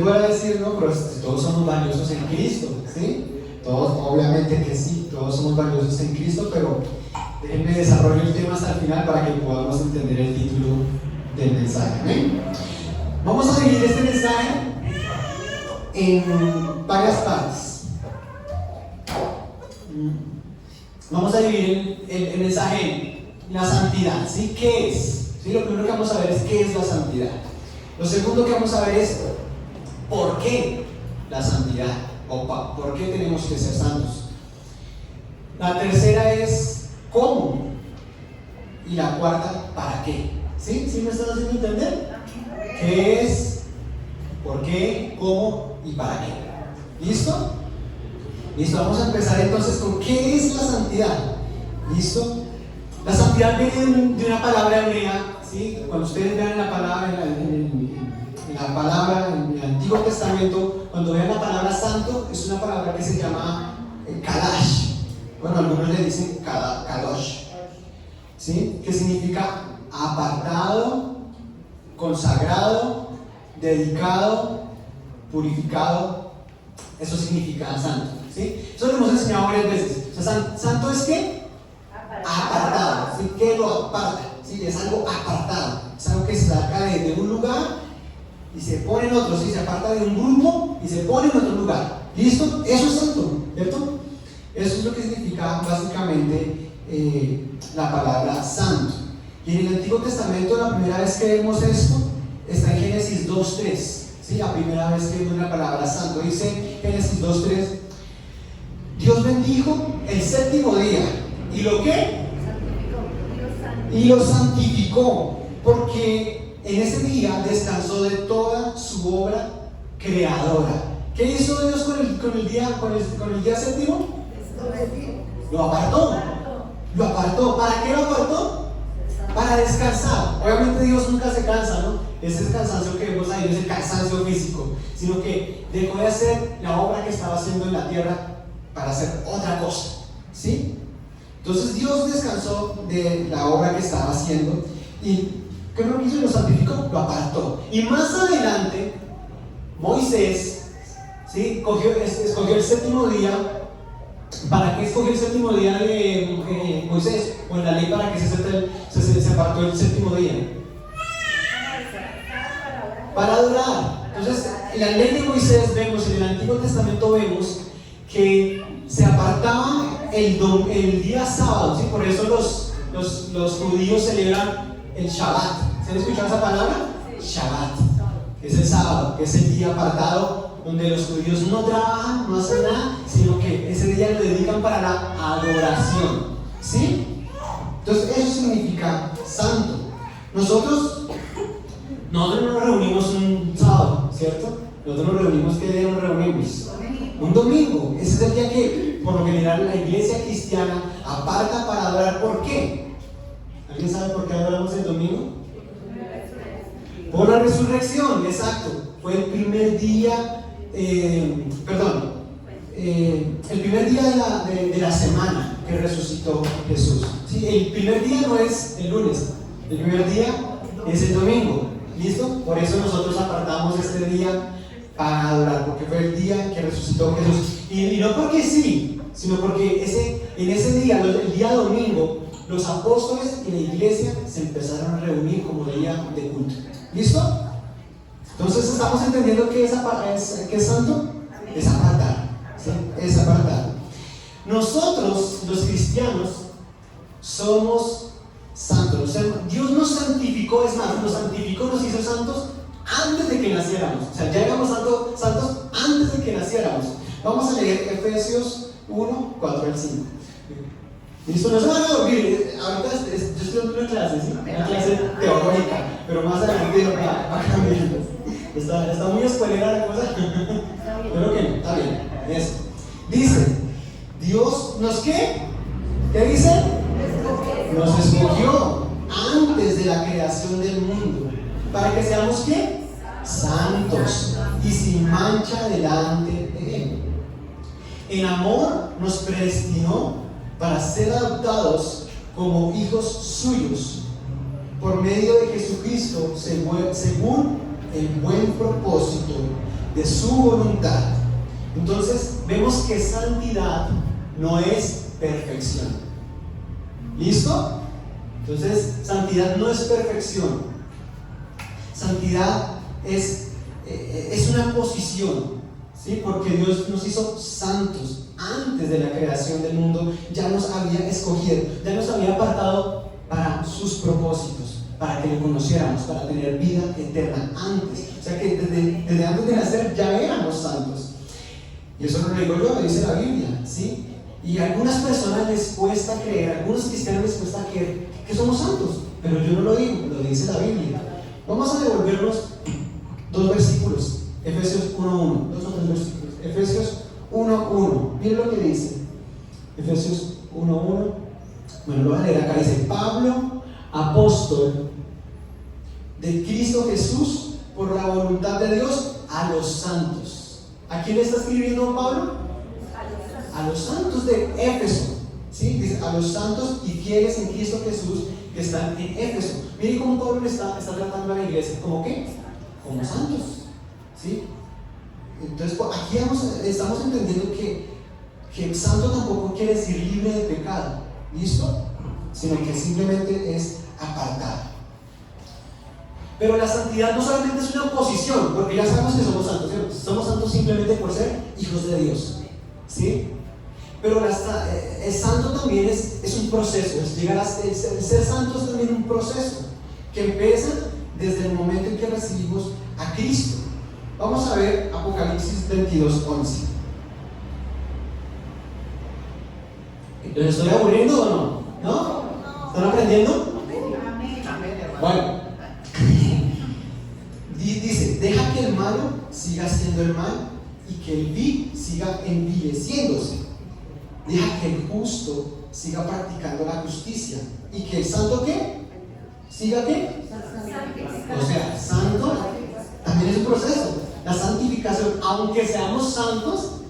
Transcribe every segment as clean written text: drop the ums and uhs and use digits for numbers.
Voy a decir, no, pero todos somos valiosos en Cristo, ¿sí? Todos, obviamente que sí, todos somos valiosos en Cristo, pero déjenme desarrollar el tema hasta el final para que podamos entender el título del mensaje. ¿Ven? Vamos a dividir este mensaje en varias partes. Vamos a dividir el mensaje en la santidad, ¿sí? ¿Qué es? ¿Sí? Lo primero que vamos a ver es qué es la santidad. Lo segundo que vamos a ver es ¿por qué la santidad? ¿O por qué tenemos que ser santos? La tercera es ¿cómo? Y la cuarta, ¿para qué? ¿Sí? ¿Sí me están haciendo entender? ¿Qué es? ¿Por qué? ¿Cómo? ¿Y para qué? ¿Listo? Listo, vamos a empezar entonces con ¿qué es la santidad? ¿Listo? La santidad viene de una palabra hebrea, ¿sí? Cuando ustedes vean la palabra en el Antiguo Testamento, cuando vean la palabra santo, es una palabra que se llama Kadash. Bueno, algunos le dicen Kadosh, ¿sí? Que significa apartado, consagrado, dedicado, purificado. Eso significa santo, ¿sí? Eso lo hemos enseñado varias veces. O sea, santo es ¿qué? Apartado, ¿sí? ¿Qué lo aparta? ¿Sí? Es algo apartado, es algo que se saca de un lugar y se pone en otro, ¿sí? Se aparta de un grupo y se pone en otro lugar. ¿Listo? Eso es santo, ¿cierto? Eso es lo que significa básicamente la palabra santo. Y en el Antiguo Testamento la primera vez que vemos esto está en Génesis 2:3, ¿sí? La primera vez que vemos la palabra santo dice Génesis 2:3: Dios bendijo el séptimo día y ¿lo qué? Y lo santificó, porque en ese día descansó de toda su obra creadora. ¿Qué hizo Dios con el día séptimo? Lo apartó. Lo apartó. ¿Para qué lo apartó? Para descansar. Obviamente Dios nunca se cansa, ¿no? Ese cansancio que vemos ahí no es el cansancio físico, sino que dejó de hacer la obra que estaba haciendo en la tierra para hacer otra cosa, ¿sí? Entonces Dios descansó de la obra que estaba haciendo y ¿qué lo hizo? Lo santificó, lo apartó. Y más adelante Moisés, ¿sí? Escogió el séptimo día. ¿Para qué escogió el séptimo día de Moisés? O en la ley, ¿para qué se apartó el séptimo día? Para adorar. Entonces, en la ley de Moisés vemos, en el Antiguo Testamento vemos que se apartaba el día sábado, ¿sí? Por eso los judíos celebran el Shabbat. ¿Se han escuchado esa palabra? Shabbat. Es el sábado, que es el día apartado donde los judíos no trabajan, no hacen nada, sino que ese día lo dedican para la adoración, ¿sí? Entonces eso significa santo. Nosotros no nos reunimos un sábado, ¿cierto? Nosotros nos reunimos, ¿qué día nos reunimos? Un domingo. Ese es el día que por lo general la iglesia cristiana aparta para adorar. ¿Por qué? ¿Alguien sabe por qué adoramos el domingo? Por la resurrección, exacto. Fue el primer día, el primer día de la semana que resucitó Jesús. ¿Sí? El primer día no es el lunes, el primer día es el domingo. ¿Listo? Por eso nosotros apartamos este día para adorar, porque fue el día que resucitó Jesús. Y no porque sí, sino porque en ese día, el día domingo, los apóstoles y la iglesia se empezaron a reunir como día de culto. ¿Listo? Entonces estamos entendiendo que es santo. Es apartar, ¿sí? Es apartar. Nosotros, los cristianos, somos santos. O sea, Dios nos santificó, es más, nos santificó, nos hizo santos antes de que naciéramos. O sea, ya éramos santos antes de que naciéramos. Vamos a leer Efesios 1, 4 al 5. Listo, no se van a dormir. Ahorita yo estoy dando una clase, ¿sí? Una clase teórica, pero más adelante va cambiando. Está muy escuelera la cosa. Pero que no, está bien. Eso. Dice, Dios nos ¿qué? ¿Qué dice? Nos escogió antes de la creación del mundo. ¿Para que seamos qué? Santos y sin mancha delante de Él. En amor nos predestinó para ser adoptados como hijos suyos por medio de Jesucristo, según el buen propósito de su voluntad. Entonces vemos que santidad no es perfección. ¿Listo? Entonces santidad no es perfección. Santidad es una posición, ¿sí? Porque Dios nos hizo santos antes de la creación del mundo. Ya nos había escogido, ya nos había apartado para sus propósitos, para que le conociéramos, para tener vida eterna antes. O sea que desde antes de nacer ya éramos santos. Y eso no lo digo yo, lo dice la Biblia, ¿sí? Y a algunas personas les cuesta creer, a algunos cristianos les cuesta creer que somos santos, pero yo no lo digo, lo dice la Biblia. Vamos a devolvernos 2 versículos, Efesios 1:1, 2 o 3 versículos. Efesios 1:1, miren lo que dice. Efesios 1:1, bueno, lo voy a leer acá, dice: Pablo, apóstol de Cristo Jesús, por la voluntad de Dios, a los santos. ¿A quién le está escribiendo Pablo? A los santos de Éfeso, ¿sí? Dice: a los santos y fieles en Cristo Jesús que están en Éfeso. Miren cómo Pablo está tratando a la iglesia, ¿como qué? Como santos, ¿sí? Entonces aquí estamos entendiendo que santo tampoco quiere decir libre de pecado, ¿listo? Sino que simplemente es apartado. Pero la santidad no solamente es una posición, porque ya sabemos que somos santos, ¿cierto? Somos santos simplemente por ser hijos de Dios, ¿sí? Pero el santo también es un proceso, el ser santo es también un proceso que empieza desde el momento en que recibimos a Cristo. Vamos a ver Apocalipsis 22:11. ¿Les estoy aburriendo o no? ¿No? ¿Están aprendiendo? Bueno, dice: deja que el malo siga haciendo el mal y que el vil siga envileciéndose. Deja que el justo siga practicando la justicia y que el santo ¿qué? ¿Siga qué? O sea, santo también es un proceso. La santificación, aunque seamos santos,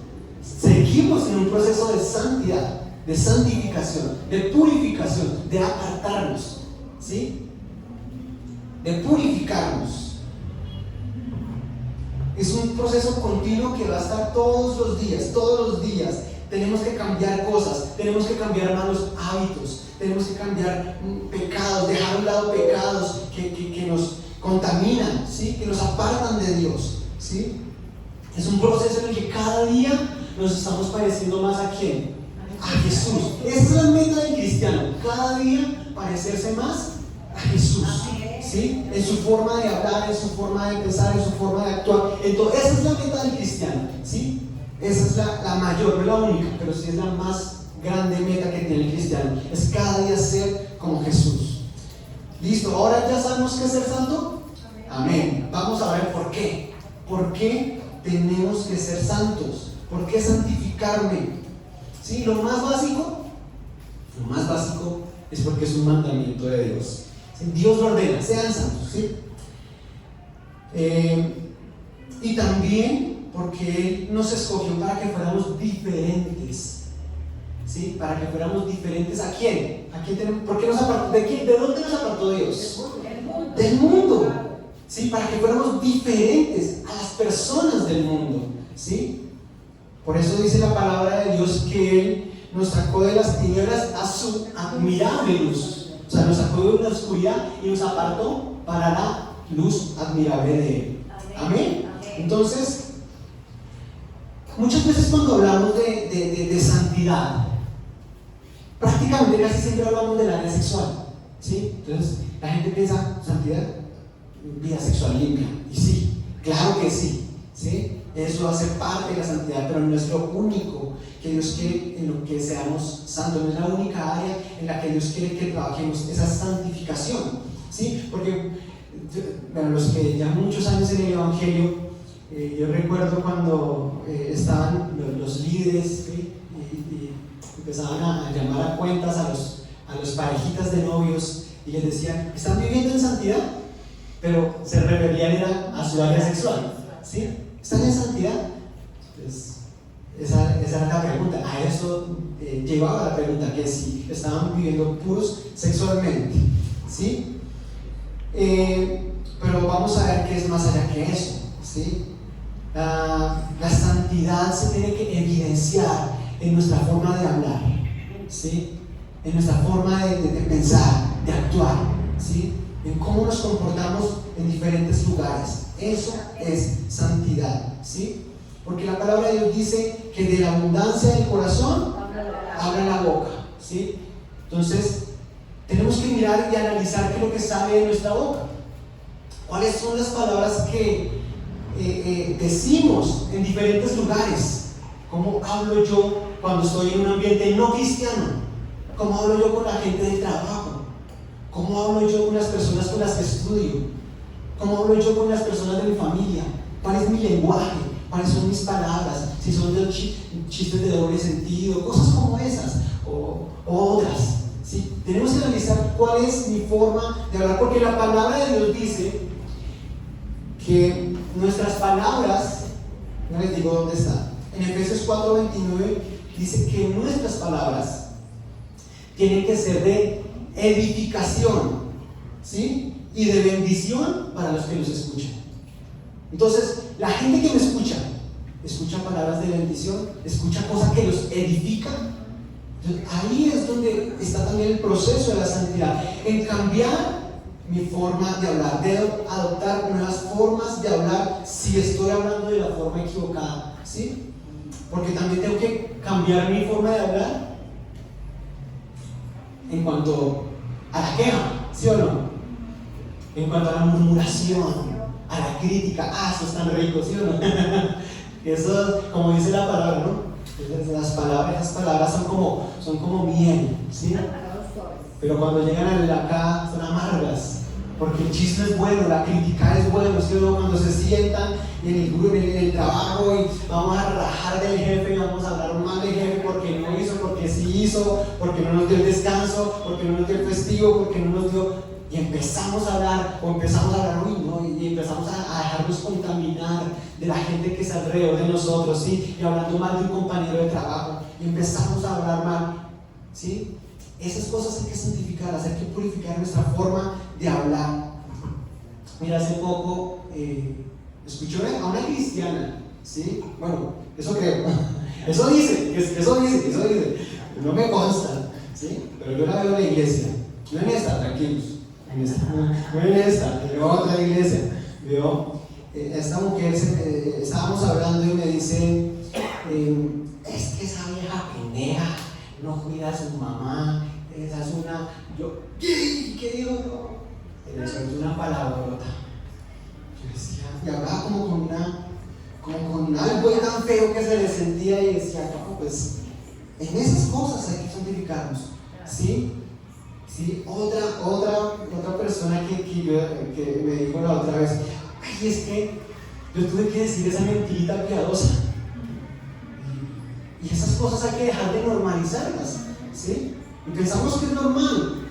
seguimos en un proceso de santidad, de santificación, de purificación, de apartarnos, ¿sí? De purificarnos. Es un proceso continuo que va a estar todos los días. Tenemos que cambiar cosas, tenemos que cambiar malos hábitos, tenemos que cambiar pecados, dejar a un lado pecados que nos contaminan, ¿sí? Que nos apartan de Dios, ¿sí? Es un proceso en el que cada día nos estamos pareciendo más ¿a quién? A Jesús. Esa es la meta del cristiano, cada día parecerse más a Jesús, ¿sí? En su forma de hablar, en su forma de pensar, en su forma de actuar. Entonces, esa es la meta del cristiano, ¿sí? Esa es la mayor, no es la única, pero sí es la más grande meta que tiene el cristiano. Es cada día ser como Jesús. Listo, ahora ya sabemos qué es ser santo. Amén. Vamos a ver por qué. ¿Por qué tenemos que ser santos? ¿Por qué santificarme? ¿Sí? Lo más básico es porque es un mandamiento de Dios. ¿Sí? Dios lo ordena, sean santos, ¿sí? Y también porque Él nos escogió para que fuéramos diferentes, ¿sí? Para que fuéramos diferentes. ¿A quién? ¿Por qué nos apartó? ¿De dónde nos apartó Dios? Del mundo, ¿sí? Para que fuéramos diferentes a las personas del mundo, ¿sí? Por eso dice la palabra de Dios que Él nos sacó de las tinieblas a su admirable luz. O sea, nos sacó de la oscuridad y nos apartó para la luz admirable de Él. Amén. Entonces, muchas veces cuando hablamos de santidad, prácticamente casi siempre hablamos del área sexual, ¿sí? Entonces la gente piensa: santidad, vida sexual limpia. Y sí, claro que sí, ¿sí? Eso hace parte de la santidad, pero no es lo único que Dios quiere en lo que seamos santos. No es la única área en la que Dios quiere que trabajemos esa santificación, ¿sí? Porque bueno, los que ya muchos años en el Evangelio, yo recuerdo cuando estaban los líderes, ¿sí? y empezaban a llamar a cuentas a los parejitas de novios y les decían: ¿están viviendo en santidad? Pero se referían era a su área sexual, ¿sí? ¿Están en santidad? Pues esa era la pregunta. A eso llevaba la pregunta, que si estaban viviendo puros sexualmente, ¿sí? Pero vamos a ver qué es más allá que eso, ¿sí? La santidad se tiene que evidenciar en nuestra forma de hablar, ¿sí? En nuestra forma de pensar, de actuar, ¿sí? En cómo nos comportamos en diferentes lugares. Eso es santidad, ¿sí? Porque la palabra de Dios dice que de la abundancia del corazón habla la boca, ¿sí? Entonces tenemos que mirar y analizar qué es lo que sale de nuestra boca. ¿Cuáles son las palabras que decimos en diferentes lugares? ¿Cómo hablo yo cuando estoy en un ambiente no cristiano? ¿Cómo hablo yo con la gente del trabajo? ¿Cómo hablo yo con las personas con las que estudio? ¿Cómo hablo yo con las personas de mi familia? ¿Cuál es mi lenguaje? ¿Cuáles son mis palabras? Si son de chistes de doble sentido, cosas como esas o otras, ¿sí? Tenemos que analizar cuál es mi forma de hablar, porque la palabra de Dios dice que nuestras palabras, no les digo dónde está, en Efesios 4:29 dice que nuestras palabras tienen que ser de edificación, ¿sí? Y de bendición para los que nos escuchan. Entonces, la gente que me escucha palabras de bendición, escucha cosas que los edifican. Entonces, ahí es donde está también el proceso de la santidad, en cambiar mi forma de hablar, de adoptar nuevas formas de hablar si estoy hablando de la forma equivocada, ¿sí? Porque también tengo que cambiar mi forma de hablar en cuanto a la queja, ¿sí o no? En cuanto a la murmuración, a la crítica, eso es tan rico, ¿sí o no? Eso, como dice la palabra, ¿no? Esas palabras son como miel, ¿sí? Pero cuando llegan acá son amargas, porque el chisme es bueno, la crítica es bueno, ¿sí o no? Cuando se sientan en el trabajo y vamos a rajar del jefe y vamos a hablar mal del jefe porque no hizo, porque sí hizo, porque no nos dio el descanso, porque no nos dio el festivo, porque no nos dio... Y empezamos a hablar, y empezamos a dejarnos contaminar de la gente que está alrededor de nosotros, ¿sí? Y hablando mal de un compañero de trabajo, y empezamos a hablar mal, ¿sí? Esas cosas hay que santificarlas, hay que purificar nuestra forma de hablar. Mira, hace poco escuché a una cristiana, ¿sí? Bueno, eso creo, eso dice, no me consta, ¿sí? Pero yo la veo en la iglesia, no en esta, tranquilos. No en esta, en otra iglesia, ¿vio? Esta mujer, estábamos hablando y me dice, es que esa vieja pendeja no cuida a su mamá, esa es una... ¿Qué digo yo? Le solté una palabrota. Yo decía, y hablaba como con algo tan feo que se le sentía y decía, no, pues, en esas cosas hay que santificarnos, ¿sí? Sí, otra persona que me dijo la otra vez, ay, es que yo tuve que decir esa mentirita piadosa. Y esas cosas hay que dejar de normalizarlas, ¿sí? Y pensamos que es normal,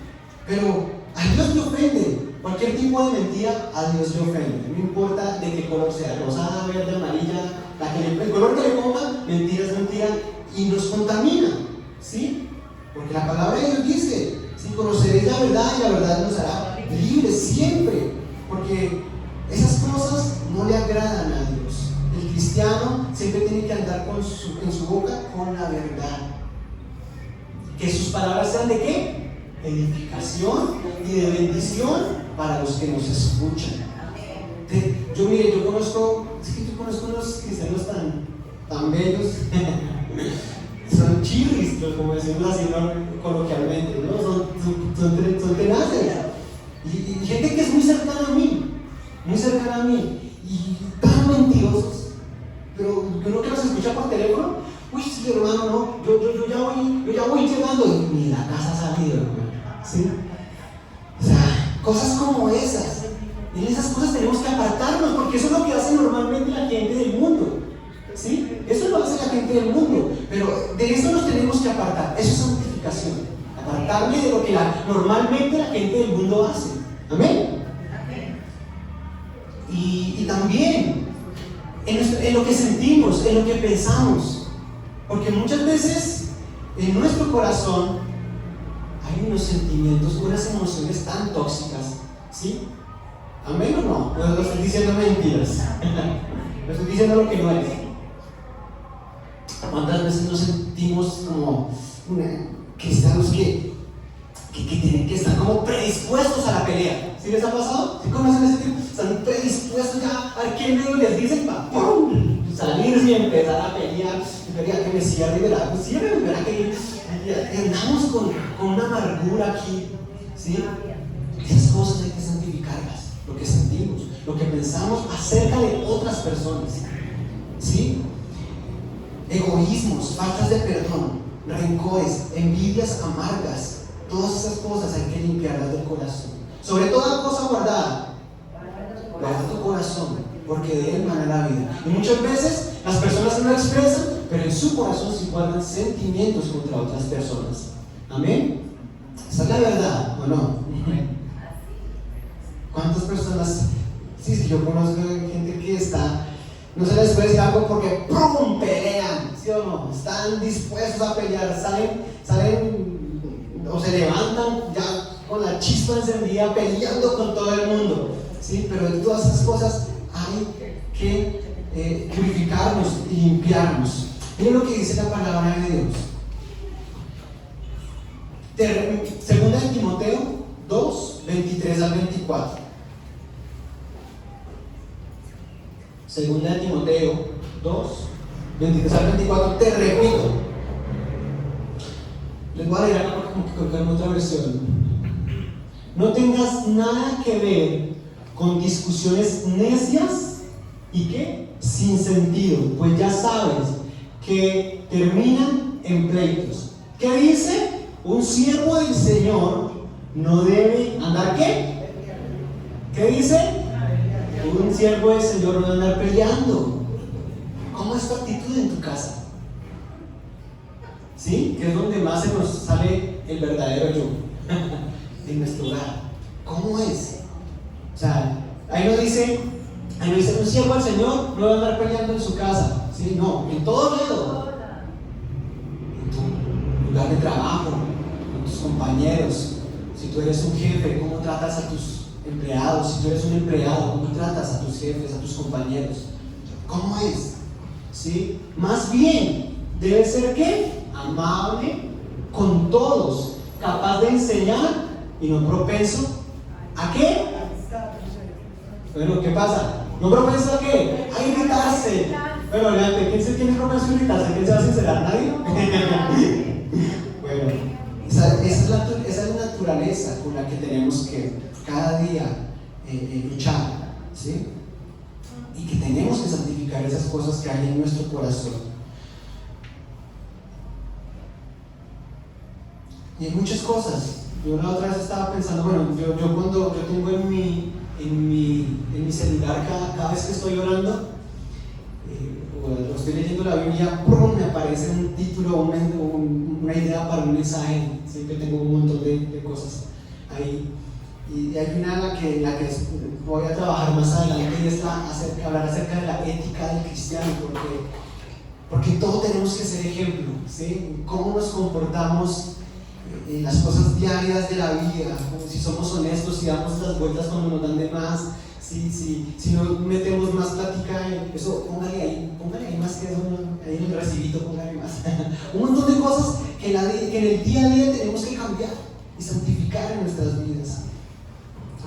pero a Dios le ofende. Cualquier tipo de mentira a Dios le ofende. No importa de qué color sea, rosada, verde, amarilla, el color que le ponga, mentira es mentira y nos contamina, ¿sí? Porque la palabra de Dios dice, si conoceréis la verdad y la verdad nos hará libres siempre, porque esas cosas no le agradan a Dios. El cristiano siempre tiene que andar en su boca con la verdad. Que sus palabras sean de ¿qué? Edificación y de bendición para los que nos escuchan. Yo conozco unos cristianos tan bellos. Son chirris, como decimos así coloquialmente, ¿no? Son tenaces. Y gente que es muy cercana a mí, y tan mentirosos, pero uno que los escucha por teléfono, uy, sí, hermano, no, yo ya voy llegando y ni la casa ha salido, hermano, ¿sí? O sea, cosas como esas. Y en esas cosas tenemos que apartarnos, porque eso es lo que hace normalmente la gente del mundo. ¿Sí? Eso lo hace la gente del mundo, pero de eso nos tenemos que apartar. Eso es santificación, apartarme de lo que normalmente la gente del mundo hace. Amén. Y también en lo que sentimos, en lo que pensamos, porque muchas veces en nuestro corazón hay unos sentimientos, unas emociones tan tóxicas, ¿sí? ¿Amén o no? No estoy diciendo mentiras. No estoy diciendo lo que no es. ¿Cuántas veces nos sentimos como cristianos que tienen que estar como predispuestos a la pelea? ¿Sí les ha pasado? ¿Sí conocen ese tipo? Están predispuestos ya a ver qué medio les dicen para salirse y empezar a pelear. Que me cierre y verá, pues cierre, verá que andamos con una amargura aquí. ¿Sí? Esas cosas hay que santificarlas. Lo que sentimos, lo que pensamos acerca de otras personas. ¿Sí? Egoísmos, faltas de perdón, rencores, envidias amargas, todas esas cosas hay que limpiarlas del corazón. Sobre toda cosa guarda tu corazón, porque de él mana la vida. Y muchas veces las personas no lo expresan, pero en su corazón sí guardan sentimientos contra otras personas. Amén. ¿Esa es la verdad o no? ¿Cuántas personas? Sí, yo conozco gente que está, no se les puede decir algo porque ¡pum! Pelean, ¿sí o no? Están dispuestos a pelear, salen o se levantan ya con la chispa encendida peleando con todo el mundo, ¿sí? Pero de todas esas cosas hay que purificarnos y limpiarnos. Miren lo que dice la palabra de Dios. Segunda de Timoteo 2, 23 al 24. Segunda de Timoteo 2, 23 al 24. Te repito. Les voy a leer acá porque como que creo que en otra versión. No tengas nada que ver con discusiones necias y ¿qué? Sin sentido, pues ya sabes que terminan en pleitos. ¿Qué dice? Un siervo del Señor no debe andar ¿qué? ¿Qué dice? Un siervo del Señor no debe andar peleando. ¿Cómo es tu actitud en tu casa? ¿Sí? Que es donde más se nos sale el verdadero yo. En nuestro hogar. ¿Cómo es? O sea, ahí nos dice un siervo del Señor no debe andar peleando en su casa. ¿Sí? No, en todo lado. En tu lugar de trabajo, con tus compañeros. Si tú eres un jefe, ¿cómo tratas a tus empleados? Si tú eres un empleado, ¿cómo tratas a tus jefes, a tus compañeros? ¿Cómo es? ¿Sí? Más bien, debe ser ¿qué? Amable con todos, capaz de enseñar y no propenso ¿a qué? Bueno, ¿qué pasa? ¿No propenso a qué? A irritarse. Bueno, adelante, ¿quién se tiene propenso a irritarse? ¿Quién se va a sincerar? ¿Nadie? Bueno, esa es la naturaleza con la que tenemos que cada día luchar, ¿sí? Y que tenemos que santificar esas cosas que hay en nuestro corazón. Y hay muchas cosas. Yo la otra vez estaba pensando, bueno, yo cuando yo tengo en mi celular cada vez que estoy orando, o estoy leyendo la Biblia, me aparece un título o una idea para un mensaje. Siempre tengo un montón de cosas ahí. Y hay una en la que voy a trabajar más adelante y es hablar acerca de la ética del cristiano, porque todos tenemos que ser ejemplo, ¿sí? Cómo nos comportamos en las cosas diarias de la vida, si somos honestos, si damos las vueltas cuando nos dan de más, si no metemos más plática, eso póngale ahí más que eso, ahí en el recibito póngale más. Un montón de cosas que en el día a día tenemos que cambiar y santificar en nuestras vidas,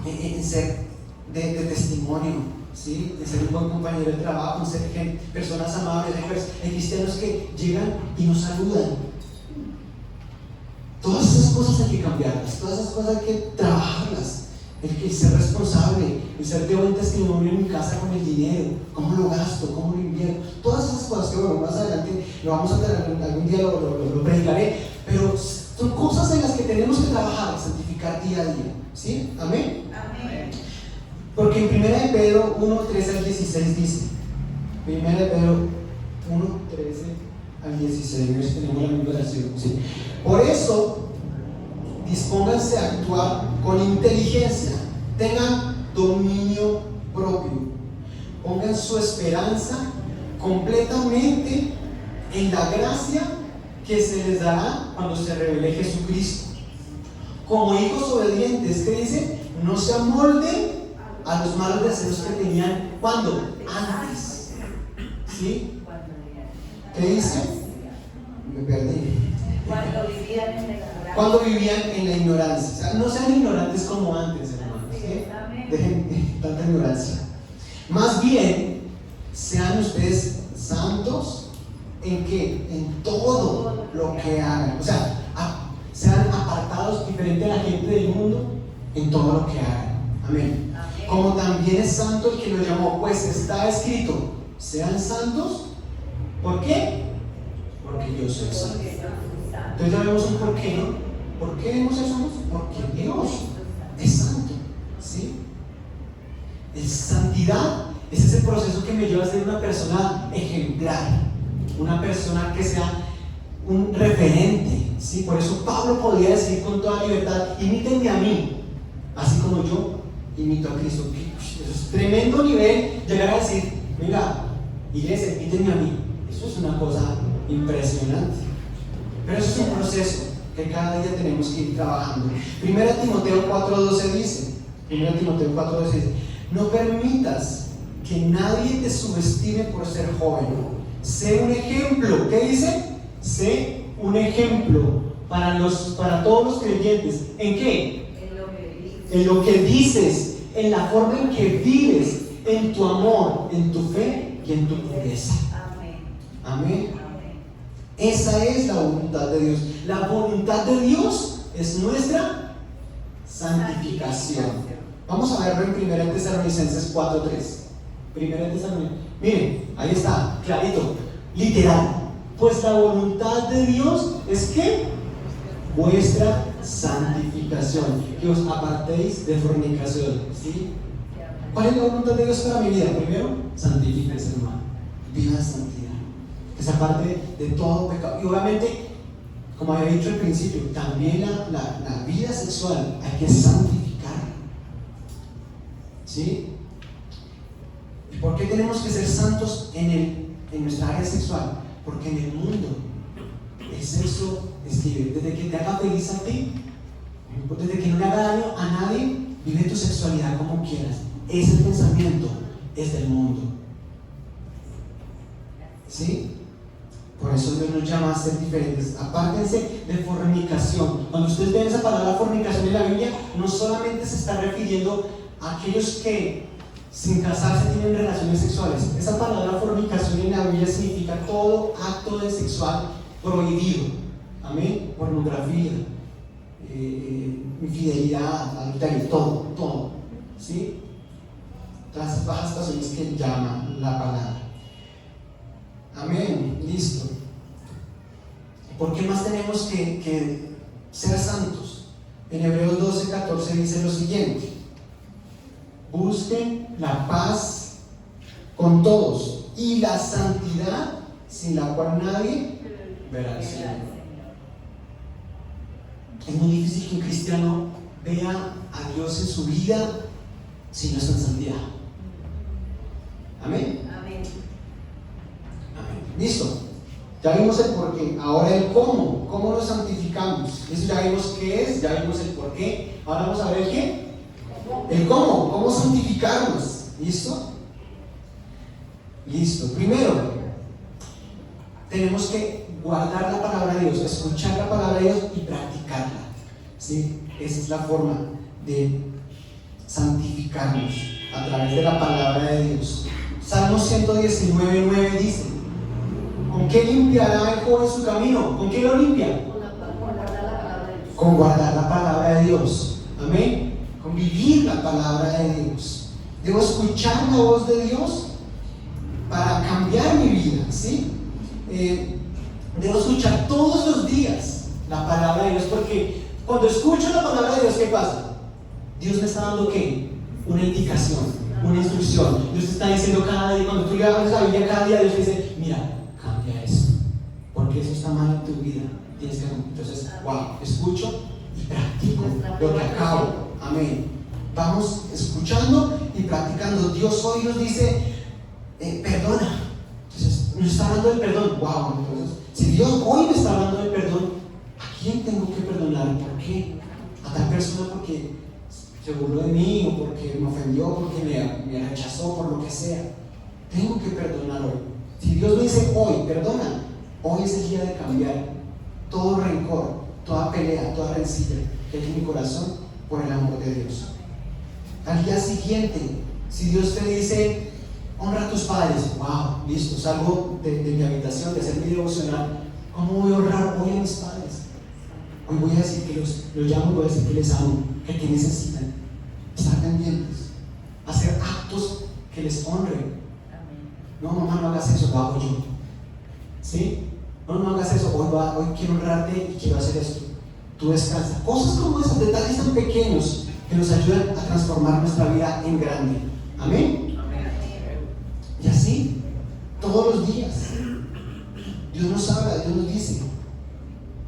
en ser de testimonio, ¿sí? De ser un buen compañero de trabajo, en ser personas amables. Hay cristianos que llegan y nos saludan. Todas esas cosas hay que cambiarlas, todas esas cosas hay que trabajarlas. El ser responsable, el ser de buen testimonio en mi casa con el dinero, cómo lo gasto, cómo lo invierto, todas esas cosas que bueno, más adelante lo vamos a tener, algún día lo predicaré, pero son cosas en las que tenemos que trabajar, santificar día a día, ¿sí? ¿Amén? Amén. Porque en 1 de Pedro 1, 13 al 16 dice, 1 de Pedro 1, 13 al 16, tenemos la misma versión, ¿sí? Por eso, dispónganse a actuar con inteligencia, tengan dominio propio, pongan su esperanza completamente en la gracia que se les dará cuando se revele Jesucristo. Como hijos obedientes, ¿qué dice? No se amolden a los malos deseos que tenían, ¿cuándo? Antes. ¿Sí? ¿Qué dice? Me perdí. Cuando vivían en la ignorancia. O sea, no sean ignorantes como antes, hermanos. ¿Sí? Dejen tanta ignorancia. Más bien, sean ustedes santos en qué? En todo lo que hagan. O sea, sean apartados, diferente a la gente del mundo, en todo lo que hagan. Amén. Como también es santo el que lo llamó, pues está escrito: sean santos. ¿Por qué? Porque yo soy santo. Entonces ya vemos un por qué, ¿no? ¿Por qué debemos ser santos? Porque Dios es santo, ¿sí? Santidad es ese proceso que me lleva a ser una persona ejemplar, una persona que sea un referente, ¿sí? Por eso Pablo podía decir con toda libertad: imítenme a mí, así como yo imito a Cristo. Eso es tremendo nivel, llegar a decir: venga, iglesia, imítenme a mí. Eso es una cosa impresionante. Pero eso es un proceso que cada día tenemos que ir trabajando. 1 Timoteo 4:12 dice: no permitas que nadie te subestime por ser joven. Sé un ejemplo. ¿Qué dice? Sé un ejemplo para todos los creyentes. ¿En qué? En lo que dices, en la forma en que vives, en tu amor, en tu fe y en tu pureza. Amén. Esa es la voluntad de Dios. La voluntad de Dios es nuestra santificación. Vamos a verlo en 1 Tesalonicenses 4:3. Miren, ahí está, clarito, literal. Pues la voluntad de Dios es que vuestra santificación, que os apartéis de fornicación. ¿Sí? ¿Cuál es la voluntad de Dios para mi vida? Primero, santifíquese, hermano. Viva santidad. Que se aparte de todo pecado. Y obviamente, como había dicho al principio, también la vida sexual hay que santificarla. ¿Sí? ¿Y por qué tenemos que ser santos en nuestra área sexual? Porque en el mundo el sexo es libre. Desde que te haga feliz a ti, desde que no le haga daño a nadie, vive tu sexualidad como quieras. Ese pensamiento es del mundo. ¿Sí? Por eso Dios nos llama a ser diferentes. Apártense de fornicación. Cuando ustedes ven esa palabra fornicación en la Biblia, no solamente se está refiriendo a aquellos que sin casarse tienen relaciones sexuales. Esa palabra fornicación en la Biblia significa todo acto de sexual prohibido. Amén. Pornografía, infidelidad, adulterio, todo. ¿Sí? Todas esas bajas pasiones que llama la palabra. Amén. Listo. ¿Por qué más tenemos que ser santos? En Hebreos 12:14 dice lo siguiente: busquen la paz con todos y la santidad, sin la cual nadie verá al Señor. Es muy difícil que un cristiano vea a Dios en su vida si no es en santidad. Amén. Listo. Ya vimos el porqué. Ahora el cómo. ¿Cómo nos santificamos? Eso ya vimos qué es, ya vimos el porqué. Ahora vamos a ver el qué. El cómo. ¿Cómo santificarnos? ¿Listo? Listo. Primero, tenemos que guardar la palabra de Dios, escuchar la palabra de Dios y practicarla. ¿Sí? Esa es la forma de santificarnos, a través de la palabra de Dios. Salmo 119:9 dice: ¿con qué limpiará el joven su camino? ¿Con qué lo limpia? Con guardar la palabra de Dios. Amén. Con vivir la palabra de Dios. Debo escuchar la voz de Dios para cambiar mi vida, ¿sí? Debo escuchar todos los días la palabra de Dios, porque cuando escucho la palabra de Dios, ¿qué pasa? Dios me está dando ¿qué? Una indicación, una instrucción. Dios te está diciendo cada día, cuando tú le hablas la Biblia cada día, Dios te dice: mira, cambia eso, porque eso está mal en tu vida. Tienes que. Entonces, wow, escucho y practico lo que acabo. Amén. Vamos escuchando y practicando. Dios hoy nos dice: perdona. Entonces, nos está hablando del perdón. Wow, entonces, si Dios hoy me está hablando del perdón, ¿a quién tengo que perdonar? ¿Por qué? A tal persona porque se burló de mí, o porque me ofendió, porque me rechazó, por lo que sea. Tengo que perdonar hoy. Si Dios me dice hoy, perdona, hoy es el día de cambiar todo rencor, toda pelea, toda rencilla que hay en mi corazón por el amor de Dios. Al día siguiente, si Dios te dice, honra a tus padres, wow, listo, salgo de mi habitación, de hacer mi devocional, ¿cómo voy a honrar hoy a mis padres? Hoy voy a decir que los llamo, voy a decir que les amo, que necesitan, estar pendientes, hacer actos que les honren. No, mamá, no hagas eso, lo hago yo. ¿Sí? No hagas eso, hoy quiero honrarte y quiero hacer esto. Tú descansa. Cosas como esos, detalles tan pequeños que nos ayudan a transformar nuestra vida en grande. Amén. Y así, todos los días, Dios nos habla, Dios nos dice.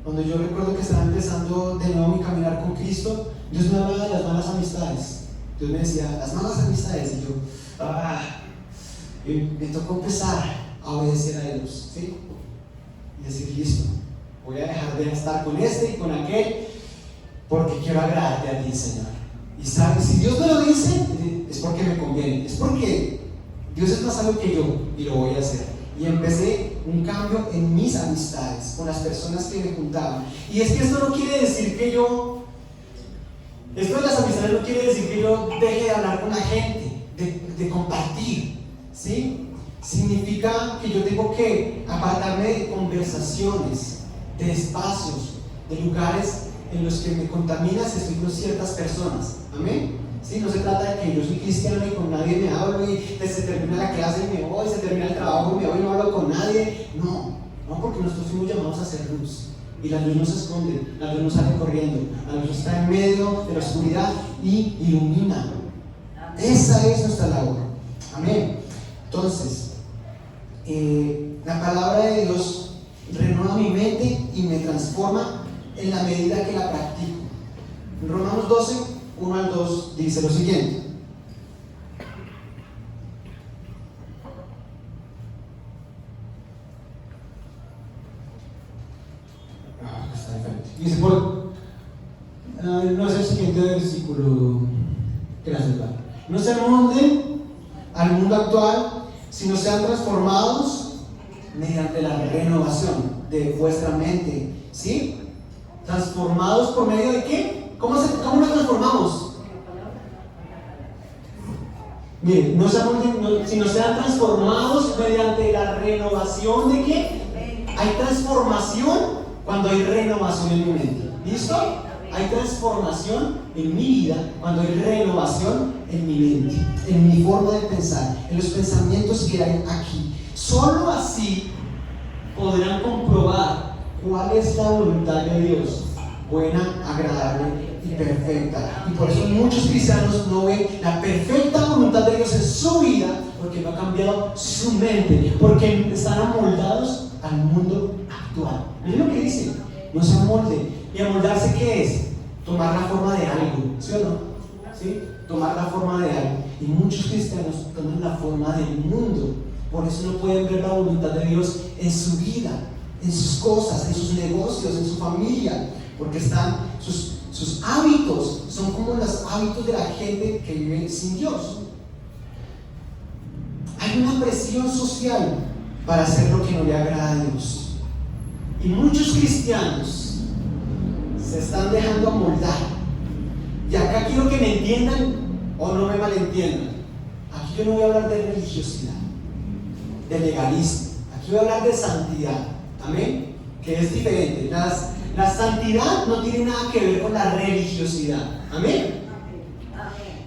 Cuando yo recuerdo que estaba empezando de nuevo mi caminar con Cristo, Dios me hablaba de las malas amistades. Dios me decía, las malas amistades, y yo, me tocó empezar a obedecer a Dios, ¿sí? Y decir, listo, voy a dejar de estar con este y con aquel, porque quiero agradarte a ti, Señor. Y sabes, si Dios me lo dice, es porque me conviene, es porque Dios es más sabio que yo y lo voy a hacer. Y empecé un cambio en mis amistades, con las personas que me juntaban. Y es que esto no quiere decir que esto de las amistades no quiere decir que yo deje de hablar con la gente, de compartir, ¿sí? Significa que yo tengo que apartarme de conversaciones, de espacios, de lugares en los que me contaminas si estoy con ciertas personas. Amén. ¿Sí? No se trata de que yo soy cristiano y con nadie me hablo y se termina la clase y me voy, se termina el trabajo y me voy y no hablo con nadie. No, porque nosotros fuimos llamados a hacer luz. Y la luz no se esconde, la luz no sale corriendo, la luz está en medio de la oscuridad y ilumina. Esa es nuestra labor. Amén. Entonces, la palabra de Dios renueva mi mente y me transforma en la medida que la practico. En Romanos 12, 1 al 2 dice lo siguiente. Está diferente. Dice no es el siguiente versículo. Gracias, Padre. No se amolden al mundo actual, sino sean transformados mediante la renovación de vuestra mente. ¿Sí? ¿Transformados por medio de qué? ¿Cómo nos transformamos? Miren, no se amolden, sino sean transformados mediante la renovación de qué? Hay transformación cuando hay renovación en mi mente. ¿Listo? Hay transformación en mi vida cuando hay renovación en mi mente, en mi forma de pensar, en los pensamientos que hay aquí. Solo así podrán comprobar cuál es la voluntad de Dios, buena, agradable y perfecta. Y por eso muchos cristianos no ven la perfecta voluntad de Dios en su vida, porque no ha cambiado su mente, porque están amoldados al mundo actual. Miren lo que dice, no se amolde. ¿Y amoldarse qué es? Tomar la forma de algo, ¿sí o no? ¿Sí? Tomar la forma de algo. Y muchos cristianos toman la forma del mundo. Por eso no pueden ver la voluntad de Dios en su vida, en sus cosas, en sus negocios, en su familia, porque están sus hábitos son como los hábitos de la gente que vive sin Dios. Hay una presión social para hacer lo que no le agrada a Dios, y muchos cristianos se están dejando amoldar. Y acá quiero que me entiendan o no me malentiendan. Aquí yo no voy a hablar de religiosidad, de legalismo. Aquí voy a hablar de santidad. Amén. Que es diferente. La santidad no tiene nada que ver con la religiosidad. Amén.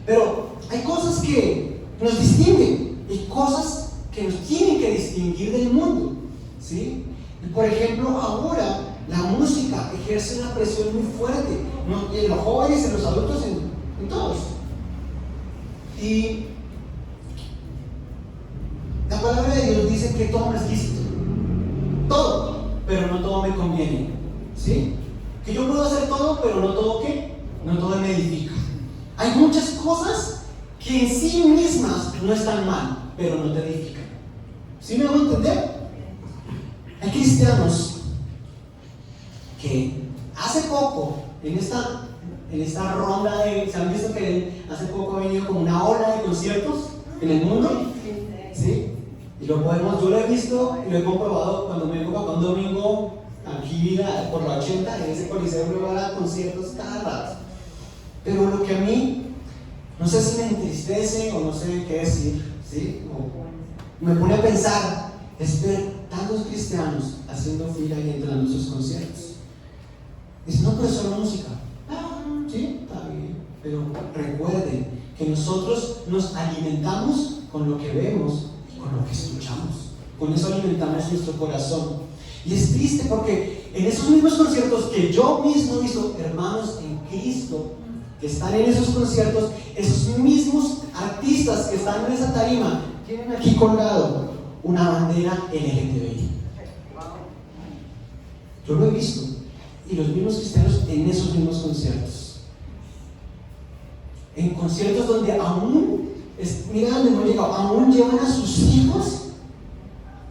Pero hay cosas que nos distinguen y cosas que nos tienen que distinguir del mundo, ¿sí? Y por ejemplo, ahora la música ejerce una presión muy fuerte, ¿no? En los jóvenes, en los adultos, en todos. Y la palabra de Dios dice que todo es lícito, todo, pero no todo me conviene, ¿sí? Que yo puedo hacer todo, pero no todo ¿qué? No todo me edifica. Hay muchas cosas que en sí mismas no están mal, pero no te edifican. ¿Sí me van a entender? Hay cristianos que hace poco, en esta ronda ¿se han visto que hace poco ha venido como una ola de conciertos en el mundo? ¿Sí? Y yo lo he visto y lo he comprobado cuando me vengo para un domingo aquí por la 80, en ese coliseo me van a conciertos cada rato. Pero lo que a mí, no sé si me entristece o no sé qué decir, ¿sí? O me pone a pensar, es ver tantos cristianos haciendo fila y entrando a sus conciertos. Dice, no, pero es solo música. Sí, está bien. Pero recuerden que nosotros nos alimentamos con lo que vemos y con lo que escuchamos. Con eso alimentamos nuestro corazón. Y es triste porque en esos mismos conciertos que yo mismo he visto, hermanos en Cristo, que están en esos conciertos, esos mismos artistas que están en esa tarima, tienen aquí colgado una bandera LGTBI. Yo lo he visto. Y los mismos cristianos en esos mismos conciertos. En conciertos donde aún, mira donde hemos llegado, aún llevan a sus hijos.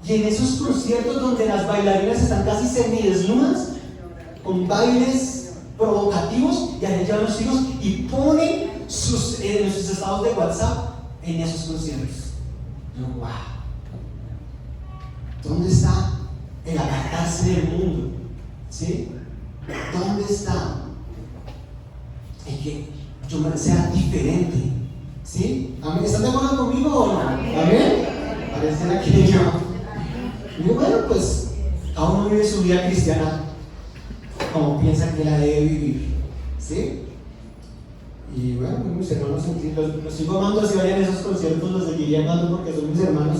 Y en esos conciertos donde las bailarinas están casi semidesnudas, con bailes provocativos, y allá llevan a los hijos y ponen sus estados de WhatsApp en esos conciertos. Yo, wow. ¿Dónde está el adaptarse del mundo? ¿Sí? ¿Dónde está el que yo sea diferente? ¿Sí? ¿Amén? ¿Están de acuerdo conmigo o no? ¿Amén? Parece que yo. Y bueno, pues cada uno vive su vida cristiana como piensa que la debe vivir. ¿Sí? Y bueno, mis hermanos, los sigo amando. Si vayan a esos conciertos, los seguiría amando porque son mis hermanos.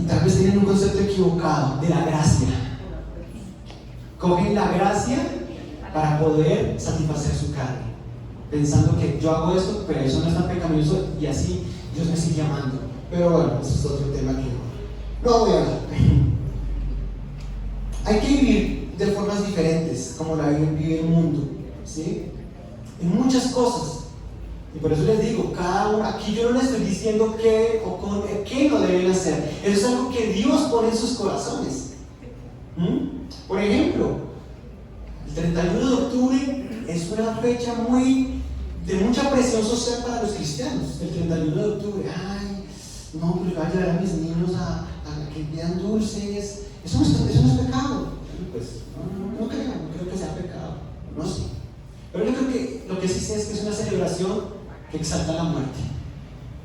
Y tal vez tienen un concepto equivocado de la gracia. Cogen la gracia para poder satisfacer su carne, pensando que yo hago esto, pero eso no es tan pecaminoso y así Dios me sigue amando. Pero bueno, eso es otro tema que no voy a hablar. Hay que vivir de formas diferentes, como la vive el mundo, ¿sí? En muchas cosas. Y por eso les digo, cada uno, aquí yo no les estoy diciendo qué o qué no deben hacer. Eso es algo que Dios pone en sus corazones. Por ejemplo, el 31 de octubre es una fecha de mucha presión social para los cristianos. El 31 de octubre, ay, no, pues voy a llevar a mis niños a que pidan dulces. Eso no es pecado. Pues no creo que sea pecado. No sé. Pero yo creo que lo que sí sé es que es una celebración que exalta la muerte.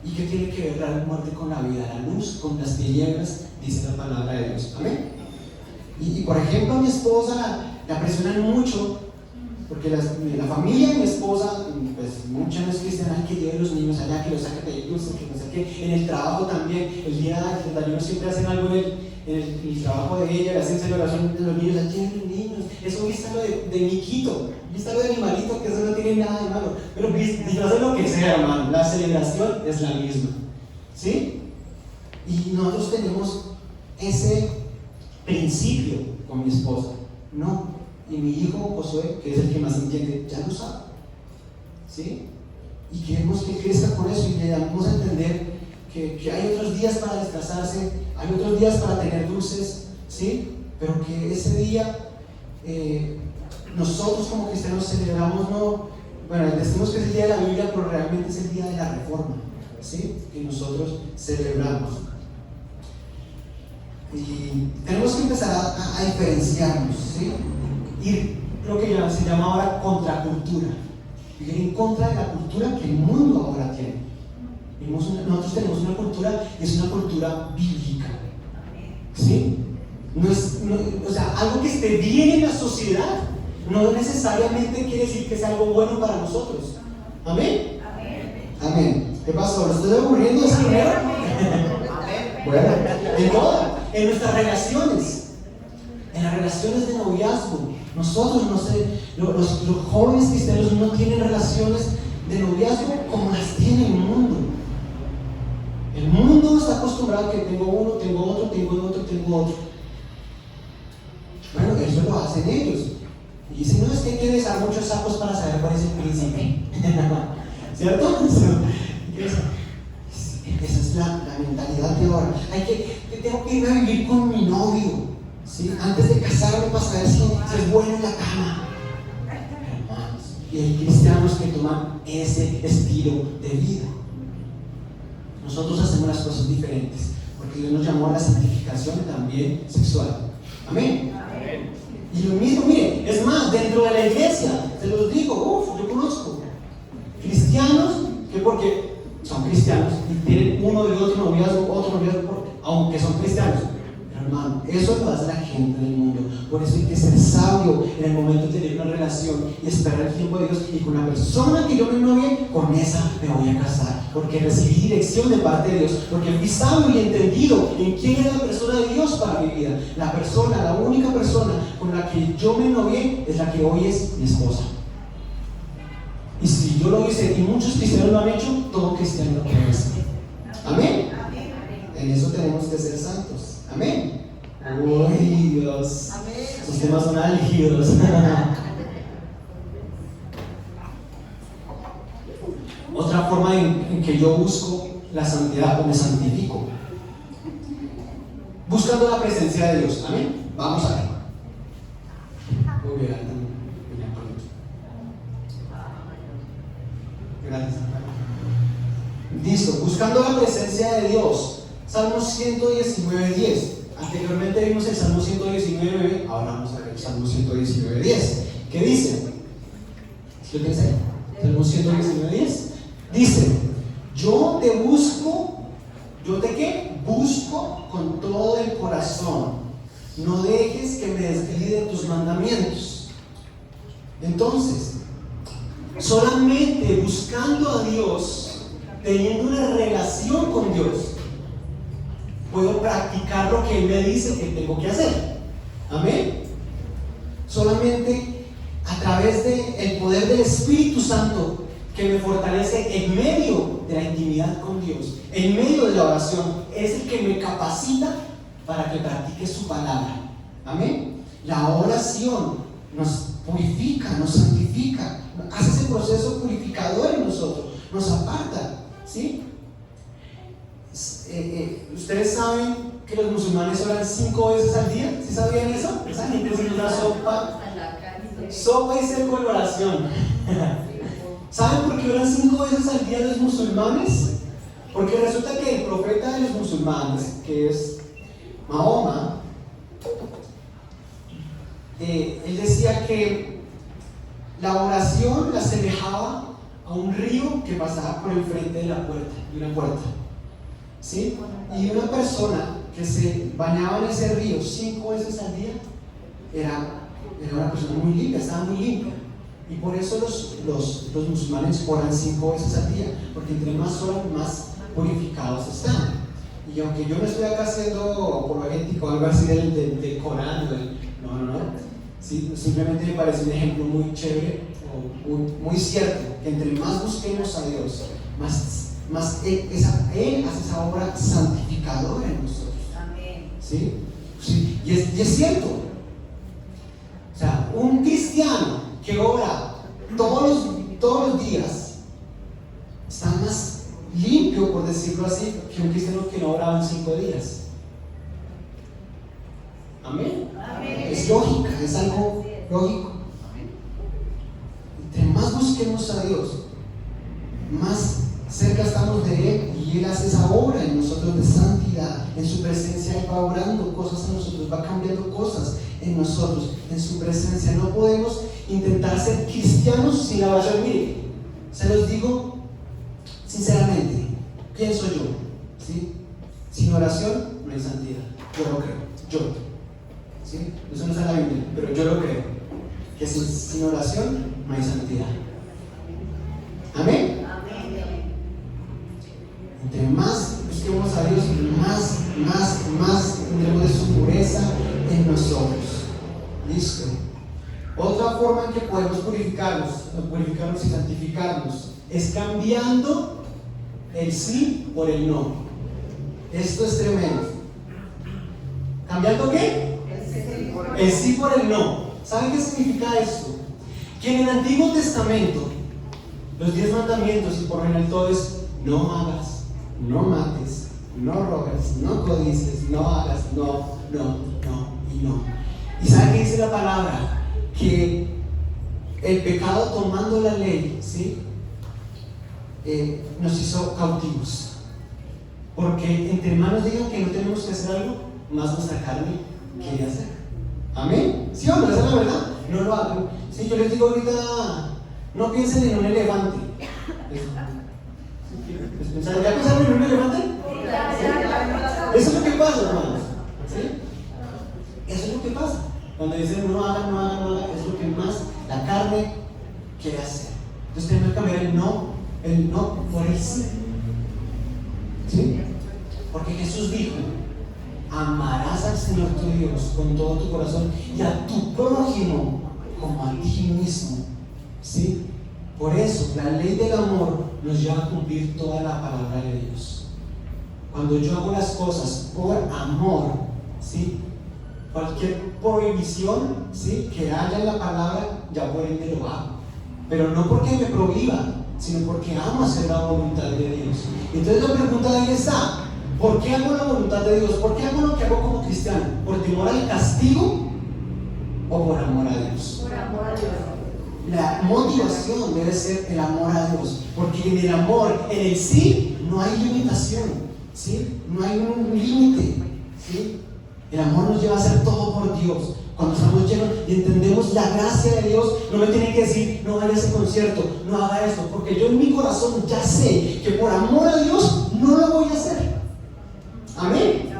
¿Y que tiene que ver la muerte con la vida? La luz con las tinieblas, dice la palabra de Dios. Amén. Y por ejemplo, a mi esposa la presionan mucho, porque la familia de mi esposa, pues mucha no es cristiana, que lleve los niños allá, que los saque películas, que no sé qué. En el trabajo también, el día del 31 siempre hacen algo en el trabajo de ella, le hacen celebración de los niños, allá los niños. Eso vístalo de miquito, vístalo de animalito, que eso no tiene nada de malo. Pero disfrazen lo que sea, hermano, la celebración es la misma. ¿Sí? Y nosotros tenemos ese principio con mi esposa, no, y mi hijo Josué, que es el que más entiende, ya lo sabe, ¿sí? Y queremos que crezca con eso y le damos a entender que hay otros días para descansarse, hay otros días para tener dulces, ¿sí? Pero que ese día nosotros como cristianos celebramos, decimos que es el día de la Biblia, pero realmente es el día de la Reforma, ¿sí? Que nosotros celebramos. Y tenemos que empezar a diferenciarnos, ¿sí? Ir lo que se llama ahora contracultura, ir en contra de la cultura que el mundo ahora tiene. Nosotros tenemos una cultura, es una cultura bíblica, ¿sí? O sea, algo que esté bien en la sociedad no necesariamente quiere decir que es algo bueno para nosotros. ¿Amén? Amén. ¿Qué pasó? ¿Lo estoy aburriendo de esa manera? Bueno, en todo. En nuestras relaciones, en las relaciones de noviazgo, nosotros, no sé, los jóvenes cristianos no tienen relaciones de noviazgo como las tiene el mundo. El mundo está acostumbrado a que tengo uno, tengo otro, tengo otro, tengo otro. Bueno, eso lo hacen ellos. Y dicen, no, es que hay que besar muchos sapos para saber cuál es el príncipe. ¿Cierto? Esa es la mentalidad de ahora. Tengo que ir a vivir con mi novio, ¿sí? Antes de casarme para saber si es bueno en la cama. Hermanos, y hay cristianos que toman ese estilo de vida. Nosotros hacemos las cosas diferentes. Por porque Dios nos llamó a la santificación también sexual. Amén. Amén. Y lo mismo, mire, es más, dentro de la iglesia, se los digo, yo conozco cristianos que porque son cristianos y tienen uno y otro noviazgo, aunque son cristianos. Pero hermano, eso lo hace la gente del mundo. Por eso hay que ser sabio en el momento de tener una relación y esperar el tiempo de Dios. Y con la persona que yo me novie, con esa me voy a casar. Porque recibí dirección de parte de Dios. Porque fui sabio y entendido en quién es la persona de Dios para mi vida. La persona, la única persona con la que yo me novié es la que hoy es mi esposa. Y si yo lo hice y muchos cristianos lo han hecho, todo cristiano lo puede hacer. Amén. En eso tenemos que ser santos. Amén. Uy, Dios. Los temas son álgidos. Otra forma en que yo busco la santidad o me santifico, buscando la presencia de Dios. Amén. Vamos a ver. Muy bien. Gracias. Listo. Buscando la presencia de Dios. Salmo 119:10. Anteriormente vimos el Salmo 119:9, ahora vamos a ver el Salmo 119:10. ¿Qué dice? ¿Sí lo tienes ahí? Salmo 119:10. Dice: yo te busco, ¿yo te qué? Busco con todo el corazón. No dejes que me desvíe de tus mandamientos. Entonces, solamente buscando a Dios, teniendo una relación con Dios, puedo practicar lo que Él me dice que tengo que hacer. Amén. Solamente a través del poder del Espíritu Santo que me fortalece en medio de la intimidad con Dios, en medio de la oración, es el que me capacita para que practique su palabra. Amén. La oración nos purifica, nos santifica, hace ese proceso purificador en nosotros, nos aparta, ¿sí? Ustedes saben que los musulmanes oran 5 veces al día. ¿Sí sabían eso? ¿Saben? Incluso una sopa y cerco de oración. ¿Saben por qué oran 5 veces al día los musulmanes? Porque resulta que el profeta de los musulmanes, que es Mahoma, él decía que la oración la asemejaba a un río que pasaba por el frente de la puerta, de una puerta. ¿Sí? Y una persona que se bañaba en ese río 5 veces al día era una persona muy limpia, estaba muy limpia. Y por eso los musulmanes oran 5 veces al día, porque entre más oran, más purificados están. Y aunque yo no estoy acá haciendo apologético o algo así del Corán, no. ¿Sí? Simplemente me parece un ejemplo muy chévere o muy cierto, que entre más busquemos a Dios, más Él hace esa obra santificadora en nosotros. Amén. ¿Sí? Sí. Y es cierto. O sea, un cristiano que ora todos los días está más limpio, por decirlo así, que un cristiano que no oraba en 5 días. Amén. Amén. Es lógica, es algo lógico. Entre más busquemos a Dios, más cerca estamos de Él, y Él hace esa obra en nosotros de santidad. En su presencia Él va obrando cosas en nosotros, va cambiando cosas en nosotros, en su presencia. No podemos intentar ser cristianos sin la oración. Mire, se los digo sinceramente, pienso yo, ¿sí? Sin oración no hay santidad. Yo lo creo, ¿sí? Eso no está en la Biblia, pero yo lo creo, que sin oración no hay santidad. Amén. Entre más busquemos a Dios, más tendremos de su pureza en nosotros. Listo. Otra forma en que podemos purificarnos y santificarnos es cambiando el sí por el no. Esto es tremendo. ¿Cambiando qué? El sí por el no. ¿Saben qué significa esto? Que en el Antiguo Testamento los 10 mandamientos, y por general todo es: no hagas, no mates, no robes, no codicies, no hagas, no y no. ¿Y saben qué dice la palabra? Que el pecado, tomando la ley, ¿sí? Nos hizo cautivos. Porque entre más nos digan que no tenemos que hacer algo, más nuestra carne quiere hacer. ¿Amén? ¿Sí o no? Esa es la verdad. No lo hagan. Si yo les digo ahorita, no piensen en un elefante. ¿Ya pensaron en un elefante? Eso es lo que pasa, hermanos. ¿Sí? Eso es lo que pasa. Cuando dicen no hagan, no hagan, no hagan, es lo que más la carne quiere hacer. Entonces tenemos que cambiar el no por el sí. ¿Sí? Porque Jesús dijo: amarás al Señor tu Dios con todo tu corazón y a tu prójimo como a ti mismo. ¿Sí? Por eso la ley del amor nos lleva a cumplir toda la palabra de Dios. Cuando yo hago las cosas por amor, ¿sí? Cualquier prohibición, ¿sí?, que haya en la palabra, ya por ende lo hago. Pero no porque me prohíba, sino porque amo hacer la voluntad de Dios. Entonces la pregunta de ahí está: ¿por qué hago la voluntad de Dios? ¿Por qué hago lo que hago como cristiano? ¿Por temor al castigo o por amor a Dios? Por amor a Dios. La motivación debe ser el amor a Dios, porque en el amor, en el sí, no hay limitación, ¿sí? No hay un límite, ¿sí? El amor nos lleva a hacer todo por Dios. Cuando estamos llenos y entendemos la gracia de Dios, no me tienen que decir: no vaya a ese concierto, no haga esto, porque yo en mi corazón ya sé que por amor a Dios no lo voy a hacer. Amén.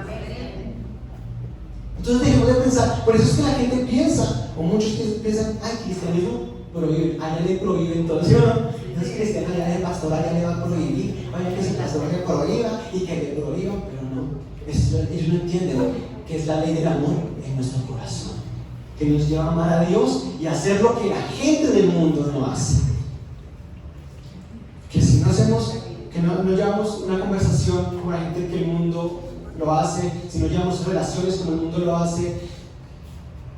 Entonces dejemos de pensar. Por eso es que la gente piensa, o muchos piensan: ay, cristianismo prohíbe, allá le prohíbe, entonces, ¿no? Entonces cristiano, allá el pastor allá le va a prohibir, vaya que si el pastor le prohíba y que le prohíba, pero no, ellos no entienden que es la ley del amor en nuestro corazón, que nos lleva a amar a Dios y hacer lo que la gente del mundo no hace. Que si no hacemos, que no llevamos una conversación con la gente que el mundo lo hace, si no llevamos relaciones como el mundo lo hace,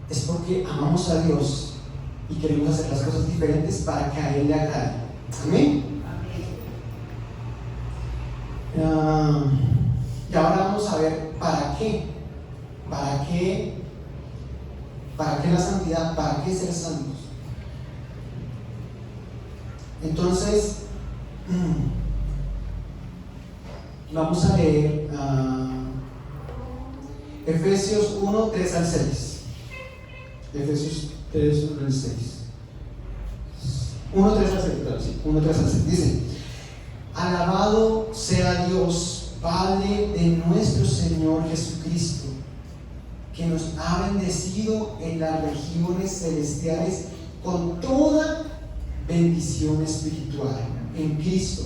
es porque amamos a Dios y queremos hacer las cosas diferentes para que a Él le agrade. Amén. Y ahora vamos a ver para qué la santidad, para qué ser santos. Entonces vamos a leer Efesios 1, 3 al 6. Efesios 3, 1 al 6. 1, 3 al 6, claro, sí. 1, 3 al 6. Dice: alabado sea Dios, Padre de nuestro Señor Jesucristo, que nos ha bendecido en las regiones celestiales con toda bendición espiritual en Cristo.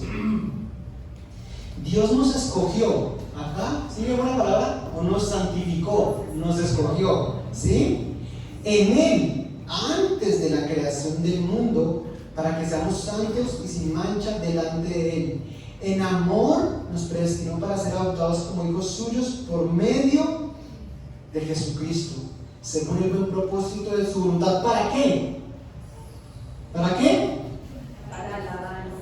Dios nos escogió, acá, ¿sigue buena palabra? O nos santificó, nos escogió, ¿sí? En Él, antes de la creación del mundo, para que seamos santos y sin mancha delante de Él. En amor nos predestinó para ser adoptados como hijos suyos por medio de Jesucristo, según el buen propósito de su voluntad. ¿Para qué? ¿Para qué?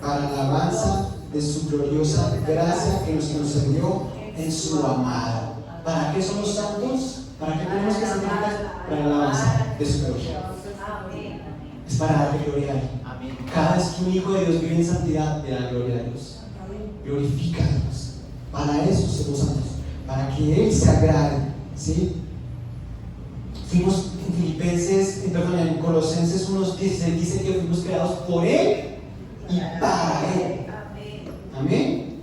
Para la alabanza de su gloriosa gracia que nos concedió en su amado. ¿Para qué somos santos? ¿Para qué tenemos que ser santos? Para la alabanza de su gloria. Es para darle gloria a Él. Cada vez que un hijo de Dios vive en santidad, le da gloria a Dios. Glorifica a Dios. Para eso somos santos, para que Él se agrade, ¿sí? Fuimos en Colosenses 1:16 dice que fuimos creados por Él y para Él. Amén.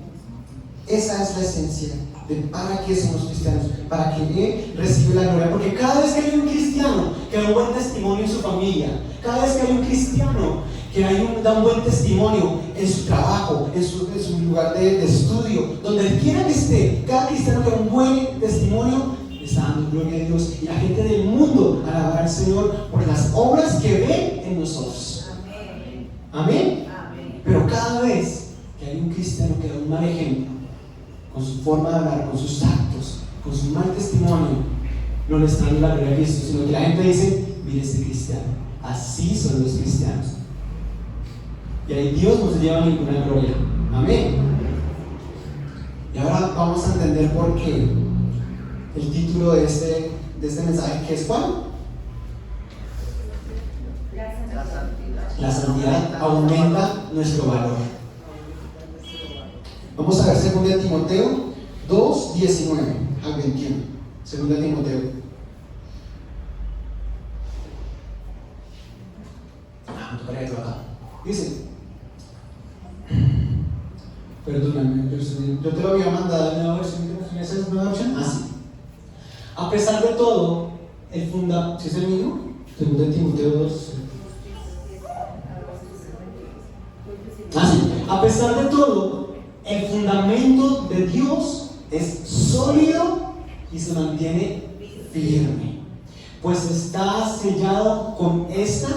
Esa es la esencia de para qué somos cristianos, para que Él reciba la gloria. Porque cada vez que hay un cristiano que da un buen testimonio en su familia, cada vez que hay un cristiano que da un buen testimonio en su trabajo, en su lugar de estudio, donde quiera que esté, cada cristiano que da un buen testimonio está dando gloria a Dios, y la gente del mundo alabará al Señor por las obras que ve en nosotros. Amén. Amén. Amén. Pero cada vez que hay un cristiano que da un mal ejemplo, con su forma de hablar, con sus actos, con su mal testimonio, no le está dando la gloria a Cristo, sino que la gente dice: mire este cristiano, así son los cristianos. Y ahí Dios no se lleva ninguna gloria. Amén. Y ahora vamos a entender por qué el título de este mensaje, que es ¿cuál? La santidad aumenta nuestro valor. Vamos a ver 2 Timoteo 2:19 al 21. Segunda Timoteo. Me tocaría esto acá. Dice, perdóname, yo te lo había mandado en la nueva versión. ¿Esa es la nueva versión? Ah, sí. A pesar de todo, el fundamento, ¿sí es el mismo? Segunda Timoteo 2. Ah, sí. A pesar de todo, el fundamento de Dios es sólido y se mantiene firme, pues está sellado con esta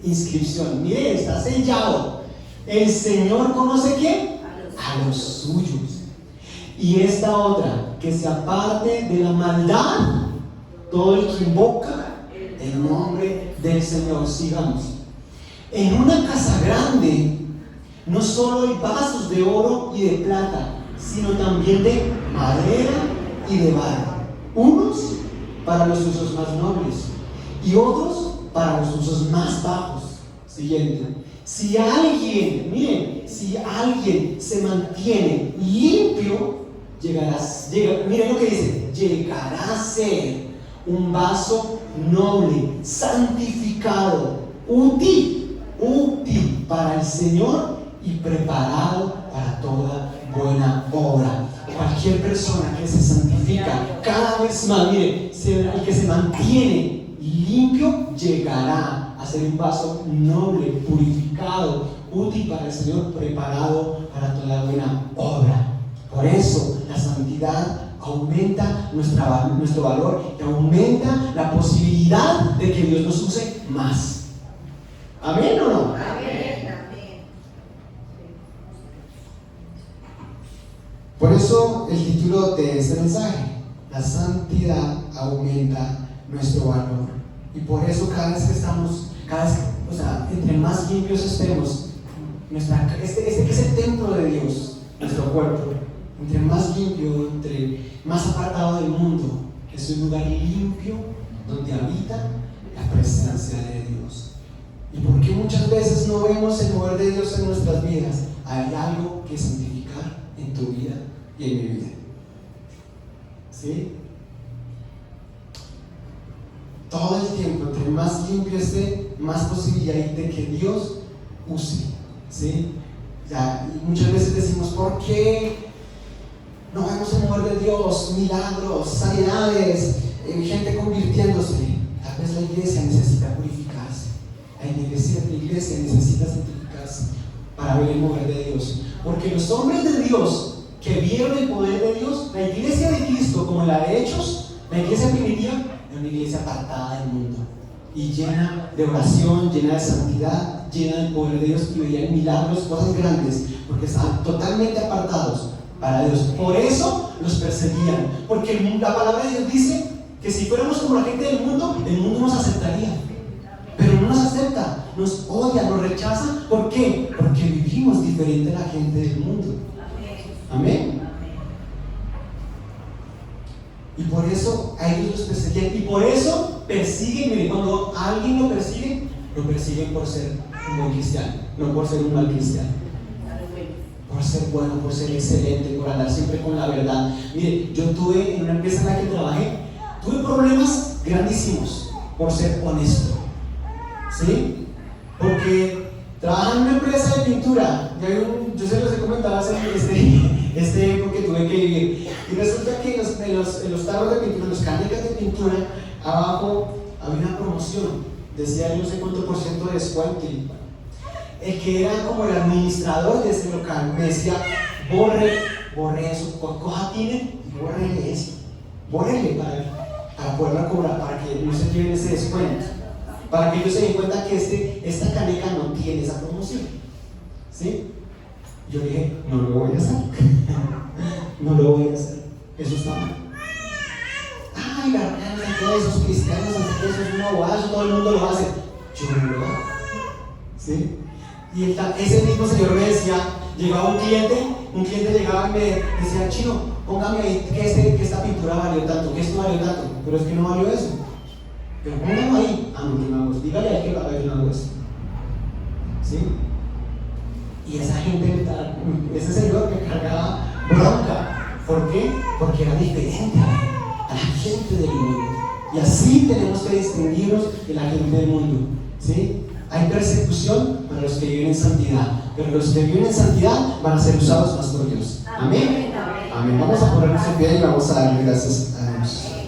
inscripción. Mire, está sellado. El Señor conoce ¿qué? A los suyos. Y esta otra, que se aparte de la maldad todo el que invoca el nombre del Señor. Sigamos. En una casa grande no solo hay vasos de oro y de plata, sino también de madera y de barro, unos para los usos más nobles y otros para los usos más bajos. Siguiente. Si alguien se mantiene limpio, miren lo que dice, llegará a ser un vaso noble, santificado, útil para el Señor y preparado para toda buena obra. Cualquier persona que se santifica cada vez más, mire, el que se mantiene limpio llegará a ser un vaso noble, purificado, útil para el Señor, preparado para toda buena obra. Por eso la santidad aumenta nuestro valor y aumenta la posibilidad de que Dios nos use más. ¿Amén o no? Amén. Por eso el título de este mensaje, la santidad aumenta nuestro valor. Y por eso entre más limpios estemos, este que es el templo de Dios, nuestro cuerpo, entre más limpio, entre más apartado del mundo, es un lugar limpio donde habita la presencia de Dios. ¿Y por qué muchas veces no vemos el mover de Dios en nuestras vidas? Hay algo que santificar en tu vida y en mi vida. ¿Sí? Todo el tiempo, entre más limpio esté, más posibilidad hay de que Dios use. ¿Sí? Y muchas veces decimos, ¿por qué no vemos el mover de Dios? Milagros, sanidades, gente convirtiéndose. Tal vez la iglesia necesita purificarse. La iglesia necesita santificarse para ver el mover de Dios. Porque los hombres de Dios que vieron el poder de Dios, la iglesia de Cristo, como la de Hechos, la iglesia primitiva, era una iglesia apartada del mundo y llena de oración, llena de santidad, llena del poder de Dios, y veían milagros, cosas grandes, porque estaban totalmente apartados para Dios. Por eso los perseguían, porque la palabra de Dios dice que si fuéramos como la gente del mundo, el mundo nos aceptaría, pero no nos acepta, nos odia, nos rechaza. ¿Por qué? Porque vivimos diferente a la gente del mundo. Amén. Y por eso a ellos los perseguían, y por eso persiguen. Mire, cuando a alguien lo persiguen por ser un buen cristiano, no por ser un mal cristiano, por ser bueno, por ser excelente, por andar siempre con la verdad. Mire, yo tuve en una empresa en la que trabajé, tuve problemas grandísimos por ser honesto, ¿sí? Porque trabajaba en una empresa de pintura, yo se los he comentado hace porque tuve que vivir, y resulta que en los tarros de pintura, en los canicas de pintura, abajo había una promoción, decía no sé cuánto por ciento de descuento. El que era como el administrador de ese local me decía, borre eso, coja tiene y bórrele eso, bórrele para poderla cobrar, para que no se lleven ese descuento, para que ellos se den cuenta que esta caneca no tiene esa promoción. ¿Sí? Yo dije, no lo voy a hacer. No lo voy a hacer. Eso está mal. Ay, esos cristianos, eso es una bobada, todo el mundo lo hace. Yo no lo hago. ¿Sí? Y ese mismo señor me decía, llegaba un cliente llegaba y me decía, Chino, póngame ahí que esta pintura valió tanto, que esto valió tanto, pero es que no valió eso. Pero póngame ahí, no, yo no hago eso. Dígale a él que lo haga, yo no hago eso. ¿Sí? Y esa gente, ese señor me cargaba bronca. ¿Por qué? porque era diferente a la gente del mundo. Y así tenemos que distinguirnos de la gente del mundo, ¿sí? Hay persecución para los que viven en santidad, pero los que viven en santidad van a ser usados más por Dios. Amén. Amén. Vamos a ponernos en pie y vamos a darle gracias a Dios.